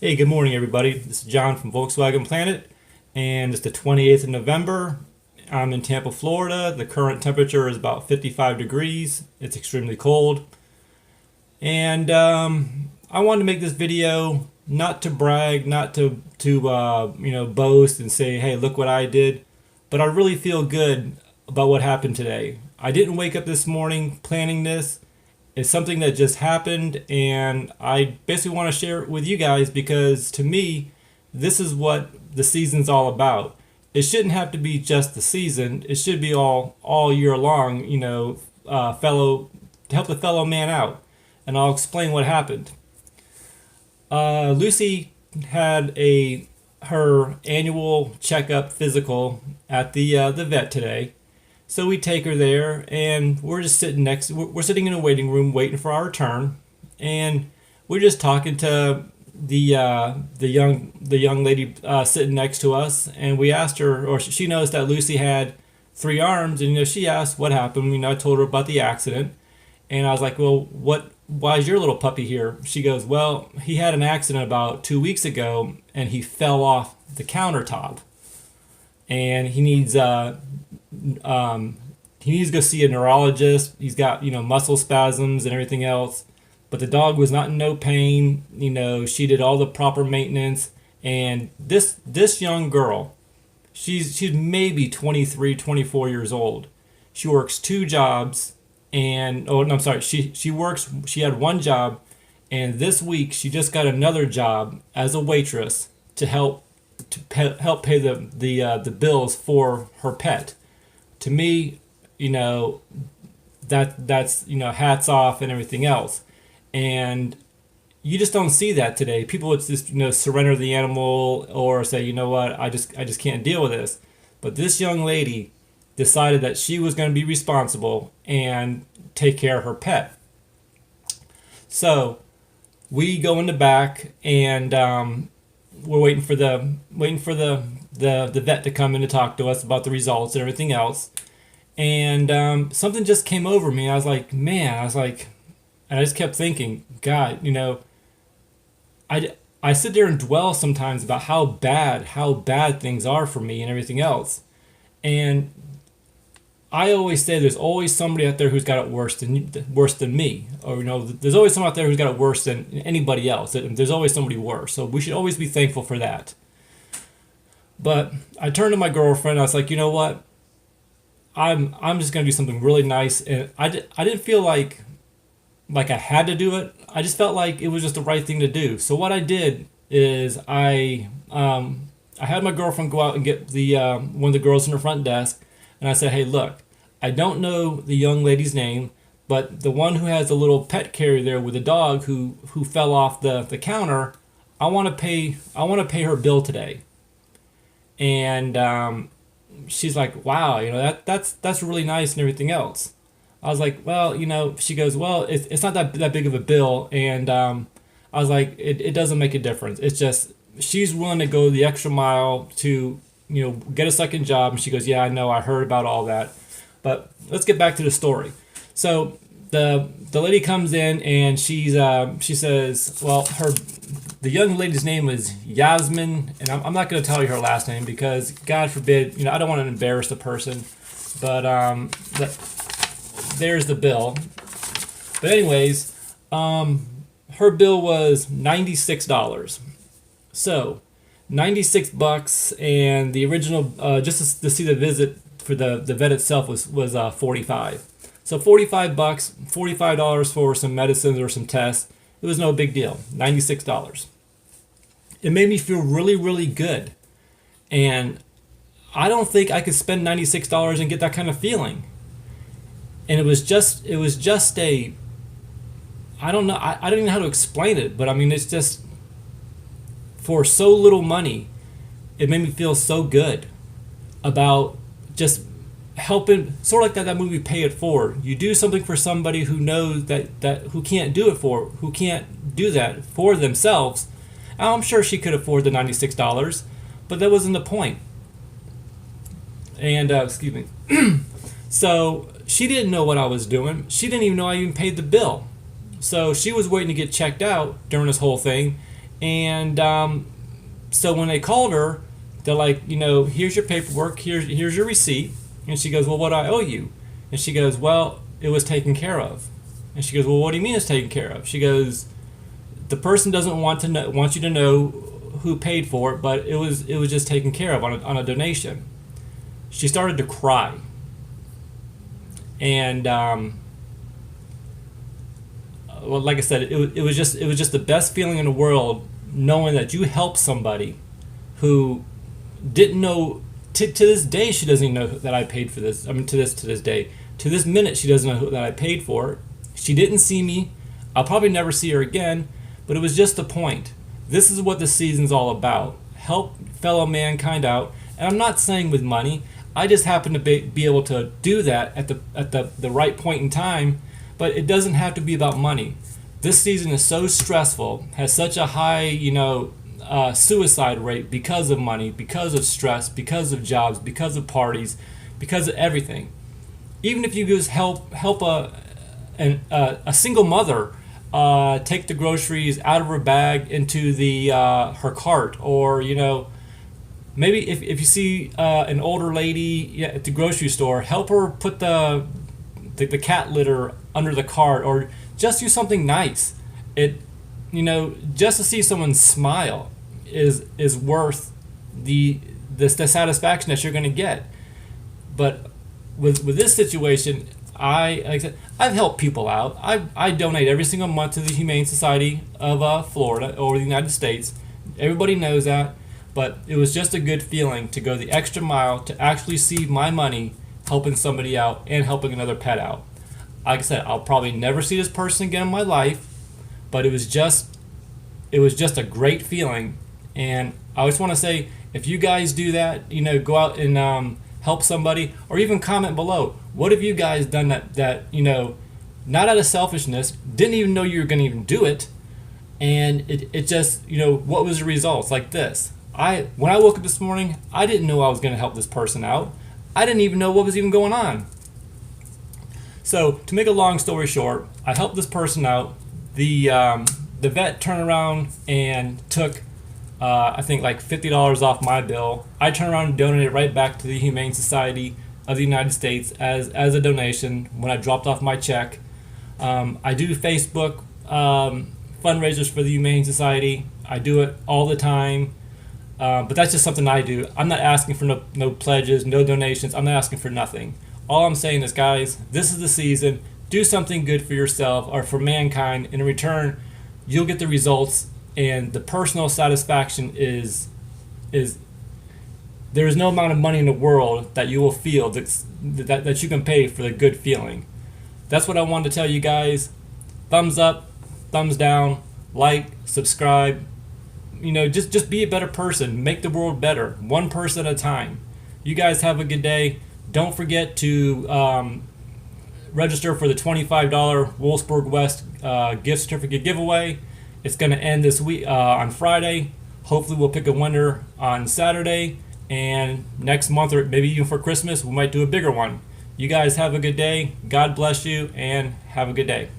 Hey, good morning, everybody. This is John from Volkswagen Planet, and it's the 28th of November. I'm in Tampa, Florida. The current temperature is about 55 degrees. It's extremely cold. And I wanted to make this video not to brag, not to boast and say, hey, look what I did. But I really feel good about what happened today. I didn't wake up this morning planning this. It's something that just happened, and I basically want to share it with you guys because to me, this is what the season's all about. It shouldn't have to be just the season. It should be all year long. Fellow to help the fellow man out, and I'll explain what happened. Lucy had her annual checkup physical at the vet today. So we take her there, and we're just sitting we're sitting in a waiting room waiting for our turn, and we're just talking to the young lady sitting next to us, and we asked her, or she noticed that Lucy had three arms, and she asked what happened. I told her about the accident, and I was like, well, why is your little puppy here? She goes, well, he had an accident about 2 weeks ago, and he fell off the countertop, and he needs to go see a neurologist. He's got muscle spasms and everything else, but the dog was not in no pain. She did all the proper maintenance, and this young girl, she's maybe 23, 24 years old. She works two jobs, and oh no, I'm sorry, she had one job, and this week she just got another job as a waitress to help pay the bills for her pet. To me, that's hats off and everything else, and you just don't see that today. People would just surrender the animal or say, you know what, I just can't deal with this. But this young lady decided that she was going to be responsible and take care of her pet. So we go in the back, and we're waiting for the vet to come in to talk to us about the results and everything else. And something just came over me. I was like, and I just kept thinking, God, I sit there and dwell sometimes about how bad things are for me and everything else. And I always say there's always somebody out there who's got it worse than me, or there's always someone out there who's got it worse than anybody else. There's always somebody worse, so we should always be thankful for that. But I turned to my girlfriend. I was like, you know what? I'm just gonna do something really nice, and I didn't feel like I had to do it. I just felt like it was just the right thing to do. So what I did is I had my girlfriend go out and get the one of the girls in the front desk, and I said, hey, look, I don't know the young lady's name, but the one who has a little pet carrier there with a dog who fell off the counter, I want to pay her bill today. And she's like, wow, that's really nice and everything else. I was like, well, she goes, well, it's not that big of a bill. And I was like, it doesn't make a difference. It's just she's willing to go the extra mile to get a second job. And she goes, yeah, I know, I heard about all that. But let's get back to the story. So the lady comes in, and she says, well, the young lady's name is Yasmin, and I'm not going to tell you her last name because, God forbid, I don't want to embarrass the person. But there's the bill. But anyways, her bill was $96. So $96, and the original just to see the visit for the vet itself was $45. So $45, $45 for some medicines or some tests. It was no big deal. $96. It made me feel really, really good. And I don't think I could spend $96 and get that kind of feeling. And it was just a, I don't know, I don't even know how to explain it, but I mean, it's just, for so little money, it made me feel so good about just helping, sort of like that movie Pay It Forward. You do something for somebody who knows that who can't do that for themselves. I'm sure she could afford the $96, but that wasn't the point. And excuse me. So she didn't know what I was doing. She didn't even know I even paid the bill. So she was waiting to get checked out during this whole thing, And so when they called her, they're like, here's your paperwork, here's your receipt. And she goes, well, what do I owe you? And she goes, well, it was taken care of. And she goes, well, what do you mean it's taken care of? She goes, the person doesn't want you to know who paid for it, but it was just taken care of on a donation. She started to cry. And well, like I said, it was just the best feeling in the world, knowing that you helped somebody who didn't know. To this day, she doesn't even know that I paid for this. I mean, to this day, to this minute, she doesn't know that I paid for it. She didn't see me. I'll probably never see her again. But it was just the point. This is what the season's all about. Help fellow mankind out. And I'm not saying with money. I just happen to be able to do that at the right point in time. But it doesn't have to be about money. This season is so stressful, has such a high, suicide rate because of money, because of stress, because of jobs, because of parties, because of everything. Even if you just help a single mother take the groceries out of her bag into the her cart, or maybe if you see an older lady at the grocery store, help her put the cat litter under the cart, or just do something nice. Just to see someone smile is worth the satisfaction that you're going to get. But with this situation, like I said, I've helped people out. I donate every single month to the Humane Society of Florida or the United States. Everybody knows that. But it was just a good feeling to go the extra mile to actually see my money helping somebody out and helping another pet out. Like I said, I'll probably never see this person again in my life, but it was just a great feeling. And I just want to say, if you guys do that, go out and help somebody, or even comment below. What have you guys done that not out of selfishness, didn't even know you were going to even do it, and it just, what was the results? Like this. When I woke up this morning, I didn't know I was going to help this person out. I didn't even know what was even going on. So to make a long story short, I helped this person out. The vet turned around and took I think like $50 off my bill. I turned around and donated it right back to the Humane Society of the United States as a donation when I dropped off my check. I do Facebook fundraisers for the Humane Society. I do it all the time. But that's just something I do. I'm not asking for no pledges, no donations. I'm not asking for nothing. All I'm saying is, guys, this is the season. Do something good for yourself or for mankind. And in return, you'll get the results. And the personal satisfaction is there is no amount of money in the world that you will feel that you can pay for the good feeling. That's what I wanted to tell you guys. Thumbs up, thumbs down, like, subscribe. Just be a better person. Make the world better, one person at a time. You guys have a good day. Don't forget to register for the $25 Wolfsburg West gift certificate giveaway. It's going to end this week on Friday. Hopefully we'll pick a winner on Saturday. And next month, or maybe even for Christmas, we might do a bigger one. You guys have a good day. God bless you, and have a good day.